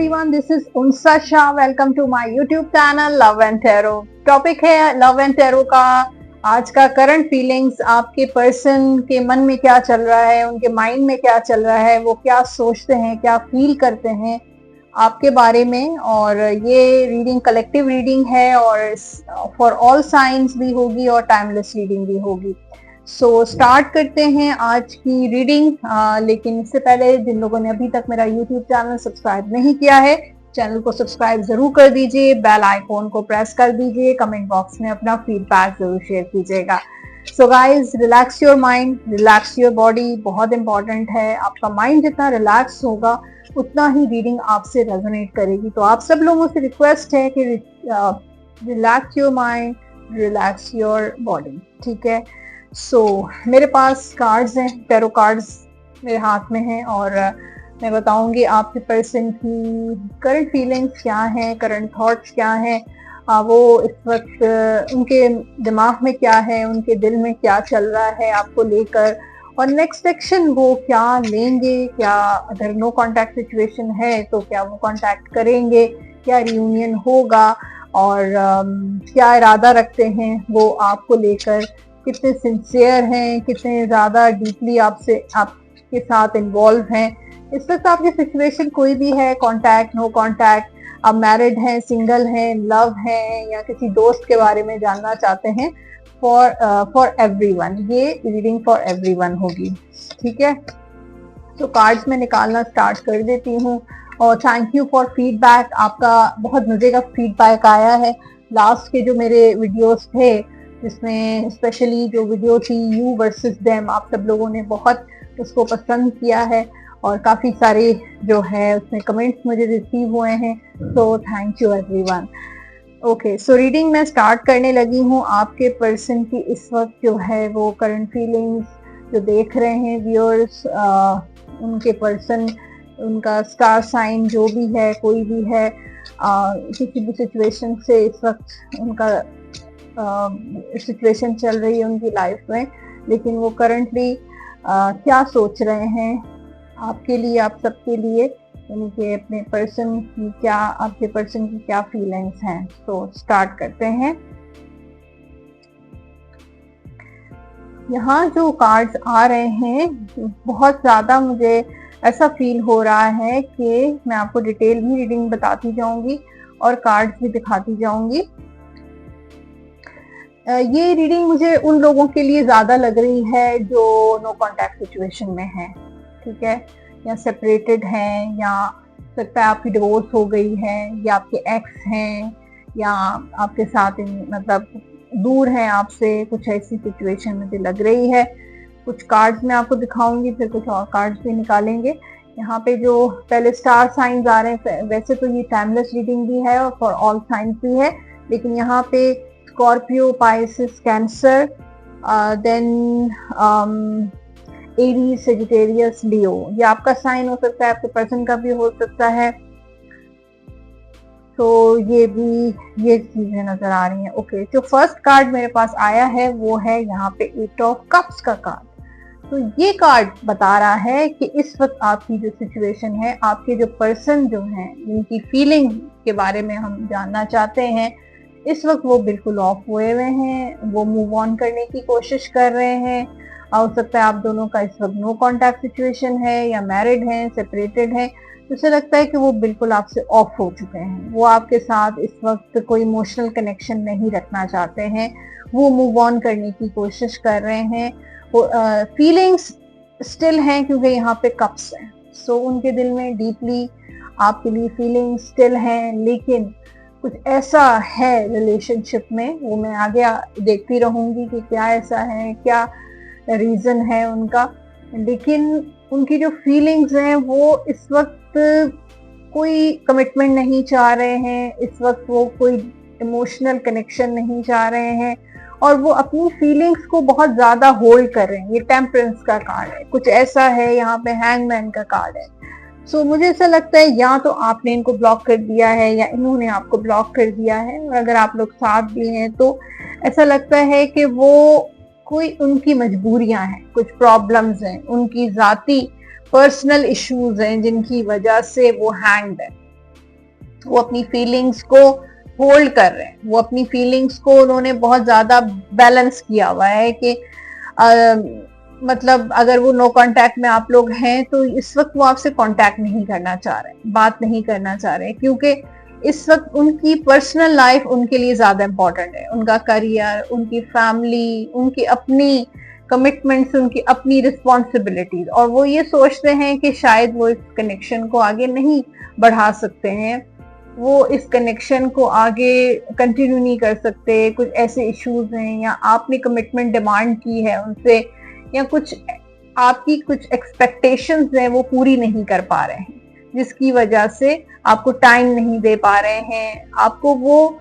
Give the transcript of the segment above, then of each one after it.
everyone, this is Unsa Shah. Welcome to my YouTube channel Love and Tarot. Topic है love and tarot का। आज का current feelings, आपके person के मन में क्या चल रहा है, उनके माइंड में क्या चल रहा है, वो क्या सोचते हैं, क्या फील करते हैं आपके बारे में। और ये रीडिंग कलेक्टिव रीडिंग है और फॉर ऑल साइंस भी होगी और टाइमलेस रीडिंग भी होगी। सो स्टार्ट करते हैं आज की रीडिंग। लेकिन इससे पहले जिन लोगों ने अभी तक मेरा यूट्यूब चैनल सब्सक्राइब नहीं किया है, चैनल को सब्सक्राइब जरूर कर दीजिए, बेल आइकॉन को प्रेस कर दीजिए, कमेंट बॉक्स में अपना फीडबैक जरूर शेयर कीजिएगा। So guys, relax your mind, relax your body, बहुत इंपॉर्टेंट है। आपका माइंड जितना रिलैक्स होगा उतना ही रीडिंग आपसे रेजोनेट करेगी। तो आप सब लोगों से रिक्वेस्ट है कि relax your mind, relax your body, ठीक है। सो मेरे पास कार्ड्स हैं, टैरो कार्ड्स मेरे हाथ में हैं और मैं बताऊंगी आपके पर्सन की करंट फीलिंग्स क्या हैं, करंट थॉट्स क्या हैं, वो इस वक्त उनके दिमाग में क्या है, उनके दिल में क्या चल रहा है आपको लेकर, और नेक्स्ट एक्शन वो क्या लेंगे। क्या अगर नो कांटेक्ट सिचुएशन है तो क्या वो कांटेक्ट करेंगे, क्या रियूनियन होगा, और क्या इरादा रखते हैं वो आपको लेकर, कितने सिंसियर हैं, कितने ज़्यादा डीपली आपके साथ इन्वॉल्व हैं। इस वक्त आपकी सिचुएशन कोई भी है, कांटेक्ट, नो कांटेक्ट, आप मैरिड हैं, सिंगल हैं, लव हैं, या किसी दोस्त के बारे में जानना चाहते हैं, फॉर एवरीवन, ये रीडिंग फॉर एवरीवन होगी, ठीक है। तो कार्ड्स में निकालना स्टार्ट कर देती हूँ। और थैंक यू फॉर फीडबैक, आपका बहुत मजे का फीडबैक आया है। लास्ट के जो मेरे वीडियोस थे, जिसमें स्पेशली जो वीडियो थी यू वर्सेस देम, आप सब लोगों ने बहुत उसको पसंद किया है और काफ़ी सारे जो है उसमें कमेंट्स मुझे रिसीव हुए हैं। So thank you everyone. Okay, so reading मैं स्टार्ट करने लगी हूँ। आपके पर्सन की इस वक्त जो है वो करंट फीलिंग्स जो देख रहे हैं व्यूअर्स, उनके पर्सन, उनका स्टार साइन जो भी है, कोई भी है, किसी भी सिचुएशन से इस वक्त उनका सिचुएशन चल रही है उनकी लाइफ में, लेकिन वो करंटली क्या सोच रहे हैं आपके लिए, आप सबके लिए, यानी कि अपने पर्सन की क्या, आपके पर्सन की क्या फीलिंग्स हैं। तो स्टार्ट करते हैं। यहाँ जो कार्ड्स आ रहे हैं, बहुत ज़्यादा मुझे ऐसा फील हो रहा है कि मैं आपको डिटेल भी रीडिंग बताती जाऊंगी और कार्ड्स भी दिखाती जाऊंगी। ये रीडिंग मुझे उन लोगों के लिए ज़्यादा लग रही है जो नो कांटेक्ट सिचुएशन में है, ठीक है, या सेपरेटेड हैं, या सकता है आपकी डिवोर्स हो गई है, या आपके एक्स हैं, या आपके साथ मतलब दूर हैं आपसे, कुछ ऐसी सिचुएशन मुझे लग रही है। कुछ कार्ड्स मैं आपको दिखाऊंगी, फिर कुछ और कार्ड्स भी निकालेंगे। यहाँ पे जो पहले स्टार साइंस आ रहे हैं, वैसे तो ये टाइमलेस रीडिंग भी है और फॉर ऑल साइंस भी है, लेकिन यहाँ पे Scorpio, Pisces, Cancer, then Aries, Sagittarius, Leo, ये आपका साइन हो सकता है, आपके पर्सन का भी हो सकता है। तो ये चीजें नजर आ रही हैं। ओके, जो फर्स्ट कार्ड मेरे पास आया है वो है यहाँ पे 8 ऑफ कप्स का कार्ड। तो ये कार्ड बता रहा है कि इस वक्त आपकी जो सिचुएशन है, आपके जो पर्सन जो हैं, जिनकी फीलिंग के बारे में हम जानना चाहते हैं, इस वक्त वो बिल्कुल ऑफ हुए हुए हैं, वो मूव ऑन करने की कोशिश कर रहे हैं। हो सकता है आप दोनों का इस वक्त नो कांटेक्ट सिचुएशन है, या मैरिड हैं, सेपरेटेड हैं। मुझे लगता है कि वो बिल्कुल आपसे ऑफ हो चुके हैं, वो आपके साथ इस वक्त कोई इमोशनल कनेक्शन नहीं रखना चाहते हैं, वो मूव ऑन करने की कोशिश कर रहे हैं। वो फीलिंग्स स्टिल हैं क्योंकि यहाँ पे कप्स हैं। सो उनके दिल में डीपली आपके लिए फीलिंग्स स्टिल हैं, लेकिन कुछ ऐसा है रिलेशनशिप में, वो मैं आगे देखती रहूंगी कि क्या ऐसा है, क्या रीजन है उनका। लेकिन उनकी जो फीलिंग्स हैं वो इस वक्त कोई कमिटमेंट नहीं चाह रहे हैं, इस वक्त वो कोई इमोशनल कनेक्शन नहीं चाह रहे हैं, और वो अपनी फीलिंग्स को बहुत ज्यादा होल्ड कर रहे हैं। ये टेम्परेंस का कार्ड है, कुछ ऐसा है, यहाँ पे हैंगमैन का कार्ड है। सो मुझे ऐसा लगता है या तो आपने इनको ब्लॉक कर दिया है या इन्होंने आपको ब्लॉक कर दिया है, और अगर आप लोग साथ भी हैं तो ऐसा लगता है कि वो कोई उनकी मजबूरियां हैं, कुछ प्रॉब्लम्स हैं, उनकी जाती पर्सनल इश्यूज हैं जिनकी वजह से वो हैंग्ड है। वो अपनी फीलिंग्स को होल्ड कर रहे हैं, वो अपनी फीलिंग्स को उन्होंने बहुत ज्यादा बैलेंस किया हुआ है कि मतलब अगर वो नो कांटेक्ट में आप लोग हैं तो इस वक्त वो आपसे कांटेक्ट नहीं करना चाह रहे, बात नहीं करना चाह रहे, क्योंकि इस वक्त उनकी पर्सनल लाइफ उनके लिए ज्यादा इंपॉर्टेंट है, उनका करियर, उनकी फैमिली, उनकी अपनी कमिटमेंट्स, उनकी अपनी रिस्पॉन्सिबिलिटीज, और वो ये सोचते हैं कि शायद वो इस कनेक्शन को आगे नहीं बढ़ा सकते हैं, वो इस कनेक्शन को आगे कंटिन्यू नहीं कर सकते, कुछ ऐसे इश्यूज हैं या आपने कमिटमेंट डिमांड की है उनसे, या कुछ आपकी कुछ एक्सपेक्टेशंस हैं वो पूरी नहीं कर पा रहे हैं, जिसकी वजह से आपको टाइम नहीं दे पा रहे हैं, आपको वो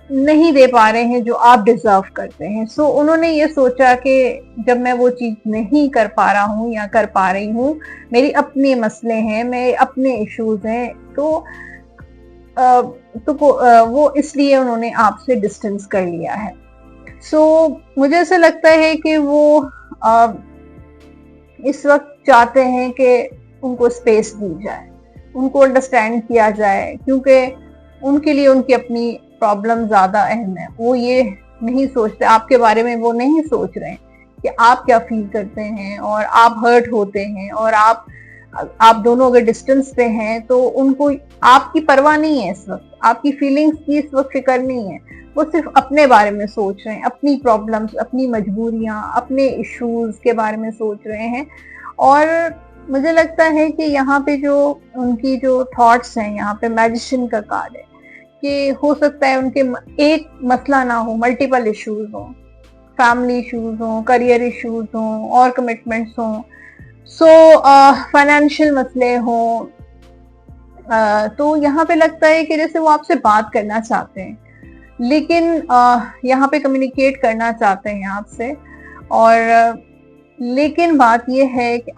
नहीं दे पा रहे हैं जो आप डिजर्व करते हैं। सो उन्होंने ये सोचा कि जब मैं वो चीज नहीं कर पा रहा हूँ या कर पा रही हूँ, मेरी अपने मसले हैं, मेरे अपने इश्यूज हैं, तो वो इसलिए उन्होंने आपसे डिस्टेंस कर लिया है। सो मुझे ऐसा लगता है कि वो इस वक्त चाहते हैं कि उनको स्पेस दी जाए, उनको अंडरस्टैंड किया जाए, क्योंकि उनके लिए उनकी अपनी प्रॉब्लम ज्यादा अहम है। वो ये नहीं सोचते, आपके बारे में वो नहीं सोच रहे हैं कि आप क्या फील करते हैं और आप हर्ट होते हैं, और आप दोनों अगर डिस्टेंस पे हैं तो उनको आपकी परवाह नहीं है, इस वक्त आपकी फीलिंग्स की इस वक्त फिक्र नहीं है, वो सिर्फ अपने बारे में सोच रहे हैं, अपनी प्रॉब्लम्स, अपनी मजबूरियां, अपने इश्यूज के बारे में सोच रहे हैं। और मुझे लगता है कि यहाँ पे जो उनकी जो थॉट्स हैं, यहाँ पे मैजिशियन का कार्ड है कि हो सकता है उनके एक मसला ना हो, मल्टीपल इश्यूज हो, फैमिली इश्यूज हो, करियर इश्यूज हो, और कमिटमेंट्स हो, सो फाइनेंशियल मसले हो। तो यहाँ पे लगता है कि जैसे वो आपसे बात करना चाहते हैं, लेकिन यहाँ पे कम्युनिकेट करना चाहते हैं आपसे, और लेकिन बात ये है कि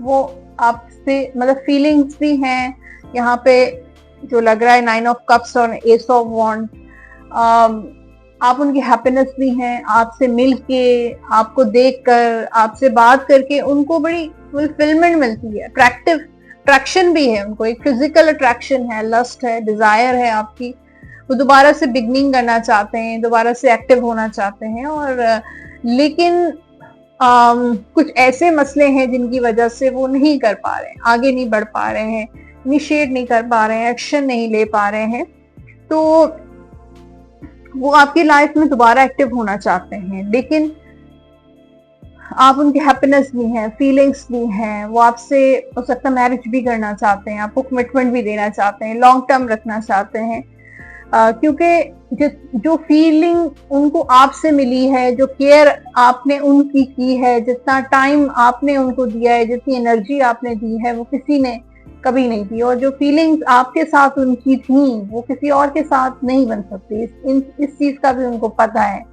वो आपसे मतलब फीलिंग्स भी हैं यहाँ पे, जो लग रहा है 9 ऑफ कप्स और एस ऑफ वॉन्ड, आप उनकी हैप्पीनेस भी हैं, आपसे मिलके, आपको देखकर, आपसे बात करके उनको बड़ी फुलफिलमेंट मिलती है, अट्रैक्शन भी है उनको, एक फिजिकल अट्रैक्शन है, लस्ट है, डिजायर है आपकी, वो दोबारा से बिगनिंग करना चाहते हैं, दोबारा से एक्टिव होना चाहते हैं, और लेकिन कुछ ऐसे मसले हैं जिनकी वजह से वो नहीं कर पा रहे हैं, आगे नहीं बढ़ पा रहे हैं, इनिशिएट नहीं कर पा रहे हैं, एक्शन नहीं ले पा रहे हैं। तो वो आपकी लाइफ में दोबारा एक्टिव होना चाहते हैं, लेकिन आप उनकी हैप्पीनेस भी हैं, फीलिंग्स भी हैं, वो आपसे हो सकता है मैरिज भी करना चाहते हैं, आपको कमिटमेंट भी देना चाहते हैं, लॉन्ग टर्म रखना चाहते हैं, क्योंकि जो फीलिंग उनको आपसे मिली है, जो केयर आपने उनकी की है, जितना टाइम आपने उनको दिया है, जितनी एनर्जी आपने दी है, वो किसी ने कभी नहीं की, और जो फीलिंग्स आपके साथ उनकी थी वो किसी और के साथ नहीं बन सकती, इस चीज का भी उनको पता है,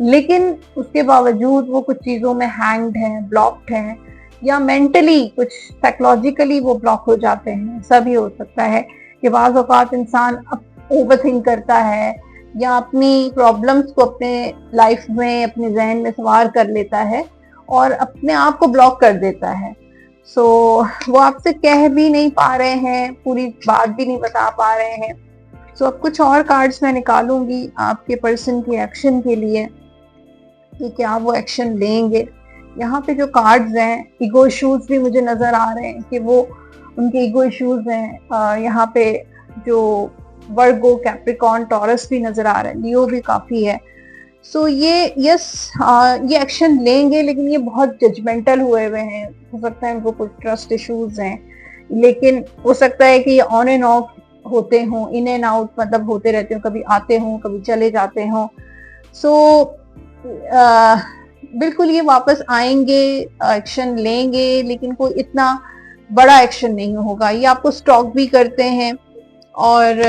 लेकिन उसके बावजूद वो कुछ चीजों में हैंग्ड हैं, ब्लॉक्ड हैं, या मेंटली कुछ साइकोलॉजिकली वो ब्लॉक हो जाते हैं। ऐसा भी हो सकता है कि बाज़ औक़ात इंसान ओवरथिंक करता है, या अपनी प्रॉब्लम्स को अपने लाइफ में, अपने जहन में सवार कर लेता है और अपने आप को ब्लॉक कर देता है। सो वो आपसे कह भी नहीं पा रहे हैं, पूरी बात भी नहीं बता पा रहे हैं। सो अब कुछ और कार्ड्स मैं निकालूंगी आपके पर्सन के एक्शन के लिए कि क्या वो एक्शन लेंगे। यहाँ पे जो कार्ड्स हैं, ईगो इश्यूज भी मुझे नजर आ रहे हैं कि वो उनके ईगो इश्यूज हैं। यहाँ पे जो वर्गो, कैप्रिकॉर्न, टॉरस भी नजर आ रहे हैं, लियो भी काफी है। सो ये ये एक्शन लेंगे, लेकिन ये बहुत जजमेंटल हुए हैं, हो सकता है उनको कुछ ट्रस्ट इश्यूज हैं, लेकिन हो सकता है कि ये ऑन एंड ऑफ होते हों, इन एंड आउट मतलब होते रहते हो, कभी आते हों, कभी चले जाते हों। सो बिल्कुल ये वापस आएंगे, एक्शन लेंगे, लेकिन कोई इतना बड़ा एक्शन नहीं होगा। ये आपको स्टॉक भी करते हैं, और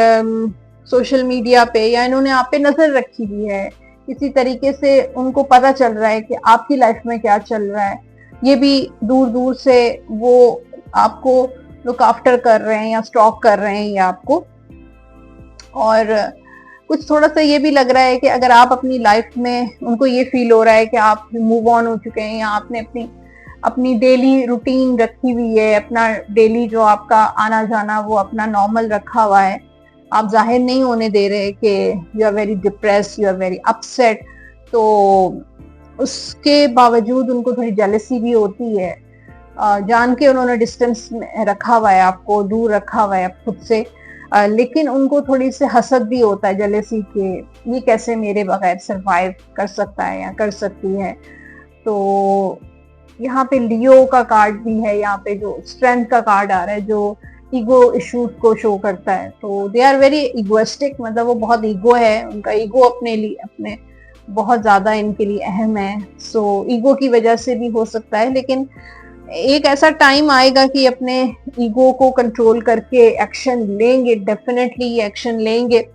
सोशल मीडिया पे या इन्होंने आप पे नजर रखी हुई है, किसी तरीके से उनको पता चल रहा है कि आपकी लाइफ में क्या चल रहा है। ये भी दूर दूर से वो आपको लुक आफ्टर कर रहे हैं या स्टॉक कर रहे हैं ये आपको। और कुछ थोड़ा सा ये भी लग रहा है कि अगर आप अपनी लाइफ में, उनको ये फील हो रहा है कि आप मूव ऑन हो चुके हैं, या आपने अपनी अपनी डेली रूटीन रखी हुई है, अपना डेली जो आपका आना जाना वो अपना नॉर्मल रखा हुआ है, आप जाहिर नहीं होने दे रहे कि you are very depress, you are very upset, तो उसके बावजूद उनको थोड़ी जेलसी भी होती है। जान के उन्होंने डिस्टेंस रखा हुआ है, आपको दूर रखा हुआ है खुद से, लेकिन उनको थोड़ी सी हसद भी होता है, जेलसी के ये कैसे मेरे बगैर सरवाइव कर सकता है या कर सकती है। तो यहाँ पे लियो का कार्ड भी है, यहाँ पे जो स्ट्रेंथ का कार्ड आ रहा है जो ईगो इश्यूज को शो करता है। तो दे आर वेरी इगोइस्टिक, मतलब वो बहुत ईगो है, उनका ईगो अपने लिए अपने बहुत ज्यादा इनके लिए अहम है। सो ईगो की वजह से भी हो सकता है, लेकिन एक ऐसा टाइम आएगा कि अपने ईगो को कंट्रोल करके एक्शन लेंगे, डेफिनेटली एक्शन लेंगे,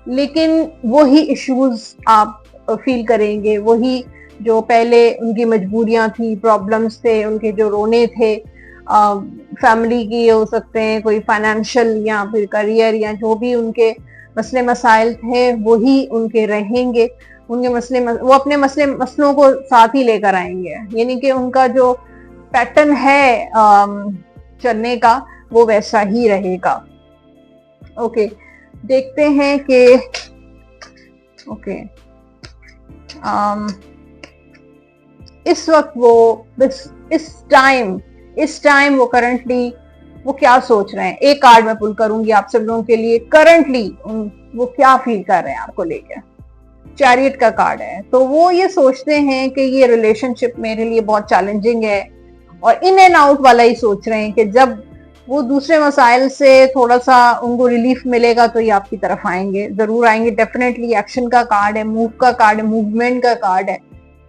लेकिन वही इश्यूज आप फील करेंगे, वही जो पहले उनकी मजबूरियां थी, प्रॉब्लम्स थे, उनके जो रोने थे, फैमिली की हो सकते हैं, कोई फाइनेंशियल या फिर करियर या जो भी उनके मसले मसाइल थे वही उनके रहेंगे। उनके मसले वो अपने मसलों को साथ ही लेकर आएंगे, यानी कि उनका जो पैटर्न है चलने का वो वैसा ही रहेगा। ओके, देखते हैं कि ओके इस वक्त वो इस टाइम वो करंटली वो क्या सोच रहे हैं। एक कार्ड मैं पुल करूंगी आप सब लोगों के लिए, करंटली वो क्या फील कर रहे हैं आपको लेकर। चैरियट का कार्ड है, तो वो ये सोचते हैं कि ये रिलेशनशिप मेरे लिए बहुत चैलेंजिंग है, और इन एंड आउट वाला ही सोच रहे हैं कि जब वो दूसरे मसाइल से थोड़ा सा उनको रिलीफ मिलेगा तो ये आपकी तरफ आएंगे, जरूर आएंगे, डेफिनेटली। एक्शन का कार्ड है, मूव का कार्ड है, मूवमेंट का कार्ड है।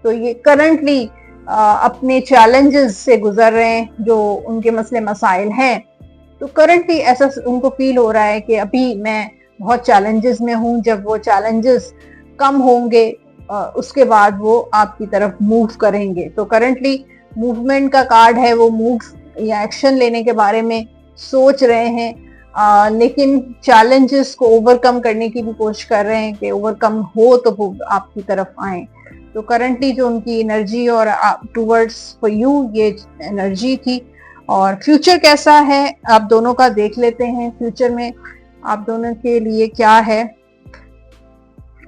तो ये करंटली अपने चैलेंजेस से गुजर रहे हैं जो उनके मसले मसाइल हैं। तो करंटली ऐसा उनको फील हो रहा है कि अभी मैं बहुत चैलेंजेस में हूं, जब वो चैलेंजेस कम होंगे उसके बाद वो आपकी तरफ मूव करेंगे। तो करंटली मूवमेंट का कार्ड है, वो मूव या एक्शन लेने के बारे में सोच रहे हैं, लेकिन चैलेंजेस को ओवरकम करने की भी कोशिश कर रहे हैं कि ओवरकम हो तो वो आपकी तरफ आए। तो करंटली जो उनकी एनर्जी और टूवर्ड्स फॉर यू ये एनर्जी थी। और फ्यूचर कैसा है आप दोनों का देख लेते हैं, फ्यूचर में आप दोनों के लिए क्या है।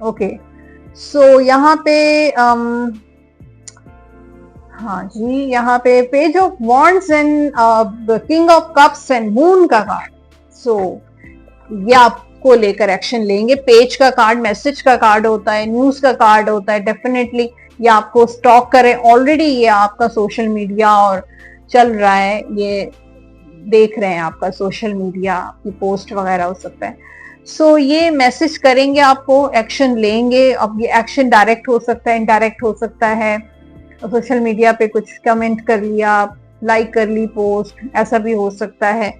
ओके, सो यहाँ पे हाँ जी, यहाँ पे page of wands and king of cups and moon का कार्ड। सो ये आपको लेकर एक्शन लेंगे। पेज का कार्ड मैसेज का कार्ड होता है, न्यूज का कार्ड होता है, डेफिनेटली ये आपको स्टॉक करें। ऑलरेडी ये आपका सोशल मीडिया और चल रहा है, ये देख रहे हैं आपका सोशल मीडिया, आपकी पोस्ट वगैरह हो सकता है। सो ये मैसेज करेंगे आपको, एक्शन लेंगे। अब ये एक्शन डायरेक्ट हो सकता है, इनडायरेक्ट हो सकता है। सोशल मीडिया पे कुछ कमेंट कर लिया, लाइक कर ली पोस्ट, ऐसा भी हो सकता है,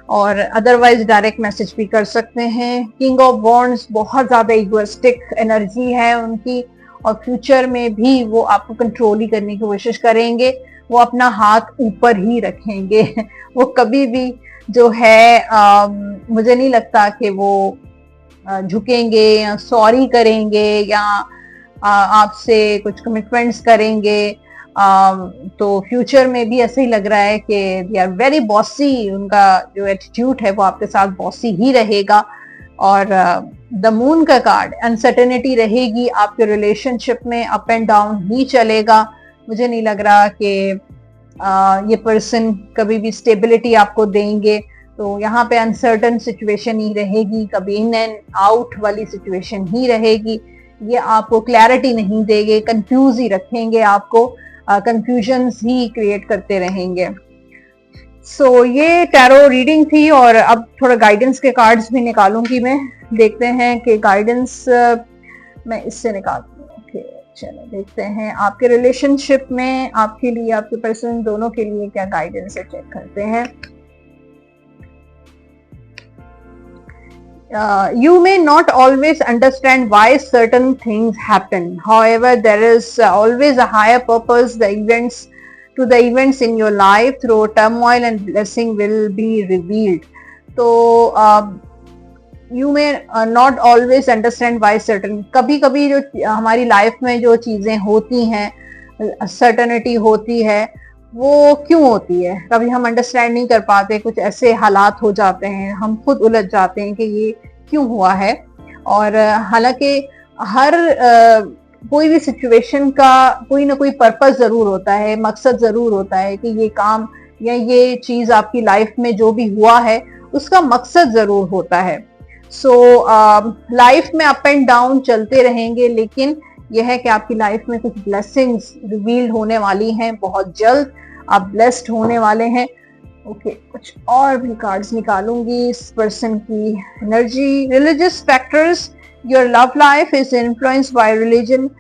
और अदरवाइज डायरेक्ट मैसेज भी कर सकते हैं। किंग ऑफ वॉन्ड्स बहुत ज्यादा इगोइस्टिक एनर्जी है उनकी, और फ्यूचर में भी वो आपको कंट्रोल ही करने की कोशिश करेंगे। वो अपना हाथ ऊपर ही रखेंगे वो कभी भी जो है मुझे नहीं लगता कि वो झुकेंगे या सॉरी करेंगे या आपसे कुछ कमिटमेंट्स करेंगे। तो फ्यूचर में भी ऐसे ही लग रहा है कि दे आर वेरी बॉसी, उनका जो एटीट्यूड है वो आपके साथ बॉसी ही रहेगा। और द मून का कार्ड, अनसर्टेनिटी रहेगी आपके रिलेशनशिप में, अप एंड डाउन ही चलेगा। मुझे नहीं लग रहा कि ये पर्सन कभी भी स्टेबिलिटी आपको देंगे। तो यहाँ पे अनसर्टन सिचुएशन ही रहेगी, कभी इन एंड आउट वाली सिचुएशन ही रहेगी। ये आपको क्लैरिटी नहीं देंगे, कंफ्यूज ही रखेंगे, आपको कंफ्यूजन्स ही क्रिएट करते रहेंगे। सो ये टैरो रीडिंग थी, और अब थोड़ा गाइडेंस के कार्ड्स भी निकालूंगी मैं। देखते हैं कि गाइडेंस मैं इससे निकालती हूँ। ओके, चलो देखते हैं आपके रिलेशनशिप में आपके लिए, आपके पर्सन दोनों के लिए क्या गाइडेंस है, चेक करते हैं। You may not always understand why certain things happen. However, there is always a higher purpose. The events in your life through turmoil and blessing will be revealed. So you may not always understand why certain, कभी-कभी जो हमारी life में जो चीजें होती हैं, certainty होती है, वो क्यों होती है। कभी हम अंडरस्टैंड नहीं कर पाते, कुछ ऐसे हालात हो जाते हैं, हम खुद उलझ जाते हैं कि ये क्यों हुआ है। और हालांकि हर कोई भी सिचुएशन का कोई ना कोई पर्पस जरूर होता है, मकसद जरूर होता है कि ये काम या ये चीज आपकी लाइफ में जो भी हुआ है उसका मकसद जरूर होता है। सो लाइफ में अप एंड डाउन चलते रहेंगे, लेकिन यह है कि आपकी लाइफ में कुछ ब्लेसिंग्स रिवील्ड होने वाली हैं बहुत जल्द, आप ब्लेस्ड होने वाले हैं। ओके, कुछ और भी कार्ड्स निकालूंगी इस पर्सन की energy. Religious factors, your love life is influenced by religion,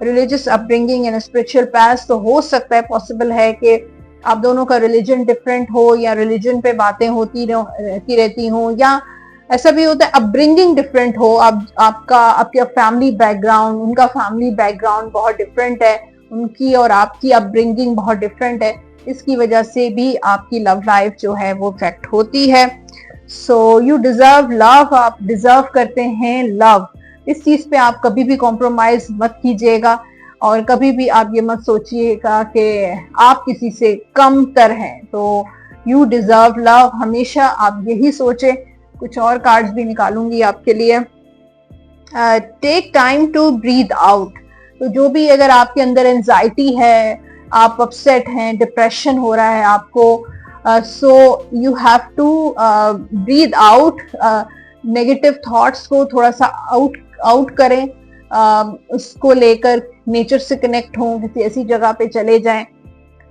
religious upbringing and spiritual past. तो हो सकता है, पॉसिबल है कि आप दोनों का रिलीजन डिफरेंट हो, या रिलीजन पे बातें होती रहती हो, या ऐसा भी होता है अपब्रिंगिंग डिफरेंट हो। आपका फैमिली बैकग्राउंड, उनका फैमिली बैकग्राउंड बहुत डिफरेंट है, उनकी और आपकी अपब्रिंगिंग बहुत डिफरेंट है। इसकी वजह से भी आपकी लव लाइफ जो है वो इफेक्ट होती है। सो यू डिजर्व लव, आप डिजर्व करते हैं लव। इस चीज पे आप कभी भी कॉम्प्रोमाइज मत कीजिएगा, और कभी भी आप ये मत सोचिएगा कि आप किसी से कम तर हैं। तो यू डिजर्व लव, हमेशा आप यही सोचें। कुछ और कार्ड्स भी निकालूंगी आपके लिए। Take time to breathe out. तो जो भी अगर आपके अंदर एंजाइटी है, आप अपसेट हैं, डिप्रेशन हो रहा है आपको, so you have to breathe out. Negative thoughts को थोड़ा सा आउट करें, उसको लेकर नेचर से कनेक्ट हों, किसी ऐसी जगह पे चले जाएं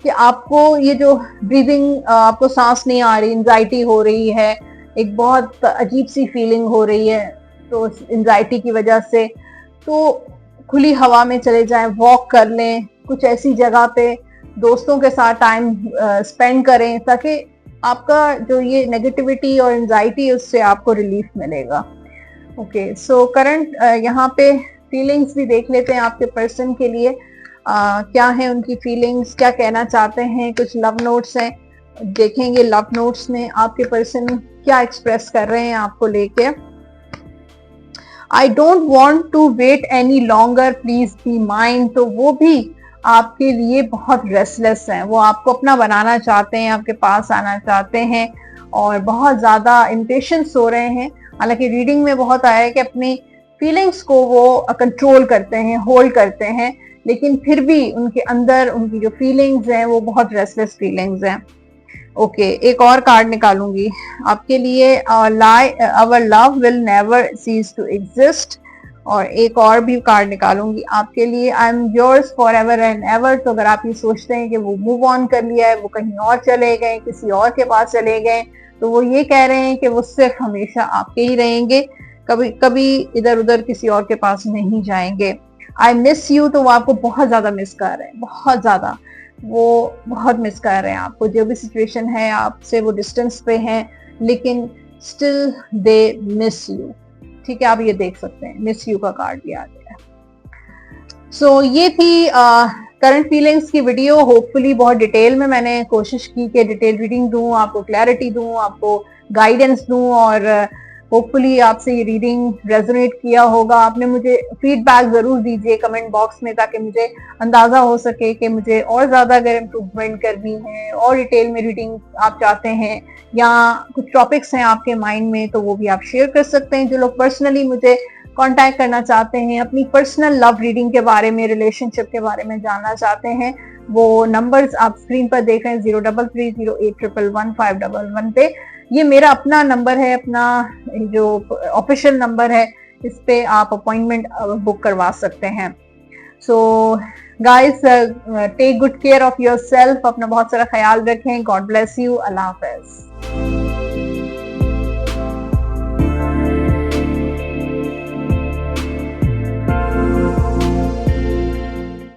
कि आपको ये जो ब्रीदिंग, आपको सांस नहीं आ रही, एंजाइटी हो रही है, एक बहुत अजीब सी फीलिंग हो रही है तो एंजाइटी की वजह से, तो खुली हवा में चले जाएं, वॉक कर लें, कुछ ऐसी जगह पे दोस्तों के साथ टाइम स्पेंड करें, ताकि आपका जो ये नेगेटिविटी और एंजाइटी है उससे आपको रिलीफ मिलेगा। ओके, सो करंट यहाँ पे फीलिंग्स भी देख लेते हैं आपके पर्सन के लिए। क्या है उनकी फीलिंग्स, क्या कहना चाहते हैं। कुछ लव नोट्स हैं, देखेंगे लव नोट्स में आपके पर्सन क्या एक्सप्रेस कर रहे हैं आपको लेके। I don't want to wait any longer, please be mine. तो वो भी आपके लिए बहुत रेस्टलेस हैं, वो आपको अपना बनाना चाहते हैं, आपके पास आना चाहते हैं, और बहुत ज्यादा इम्पेशंस हो रहे हैं। हालांकि रीडिंग में बहुत आया है कि अपनी फीलिंग्स को वो कंट्रोल करते हैं, होल्ड करते हैं, लेकिन फिर भी उनके अंदर उनकी जो फीलिंग्स हैं वो बहुत रेस्टलेस फीलिंग्स हैं। ओके, एक और कार्ड निकालूंगी आपके लिए। Our love will never cease to exist. और एक और भी कार्ड निकालूंगी आपके लिए। I am yours forever and ever. तो अगर आप ये सोचते हैं कि वो मूव ऑन कर लिया है, वो कहीं और चले गए, किसी और के पास चले गए, तो वो ये कह रहे हैं कि वो सिर्फ हमेशा आपके ही रहेंगे, कभी कभी इधर उधर किसी और के पास नहीं जाएंगे। I miss you. तो वो आपको बहुत ज्यादा मिस कर रहे हैं, बहुत ज्यादा, वो बहुत मिस कर रहे हैं आपको। जो भी सिचुएशन है आपसे वो डिस्टेंस पे हैं, लेकिन स्टिल दे मिस यू। ठीक है, आप ये देख सकते हैं, मिस यू का कार्ड भी आ गया। सो ये थी करंट फीलिंग्स की वीडियो। होपफुली बहुत डिटेल में मैंने कोशिश की कि डिटेल रीडिंग दूं, आपको क्लैरिटी दूं, आपको गाइडेंस दूं, और होपफुली आपसे ये रीडिंग रेजोनेट किया होगा। आपने मुझे फीडबैक जरूर दीजिए कमेंट बॉक्स में, ताकि मुझे अंदाजा हो सके कि मुझे और ज्यादा अगर इम्प्रूवमेंट करनी है, और डिटेल में रीडिंग आप चाहते हैं, या कुछ टॉपिक्स हैं आपके माइंड में, तो वो भी आप शेयर कर सकते हैं। जो लोग पर्सनली मुझे कांटेक्ट करना चाहते हैं, अपनी पर्सनल लव रीडिंग के बारे में, रिलेशनशिप के बारे में जानना चाहते हैं, वो नंबर्स आप स्क्रीन पर देख रहे हैं 033081111511 पे। ये मेरा अपना नंबर है, अपना जो ऑफिशियल नंबर है, इस पे आप अपॉइंटमेंट बुक करवा सकते हैं। So guys, take good care of yourself, अपना बहुत सारा ख्याल रखें। God bless you. Allah Hafiz.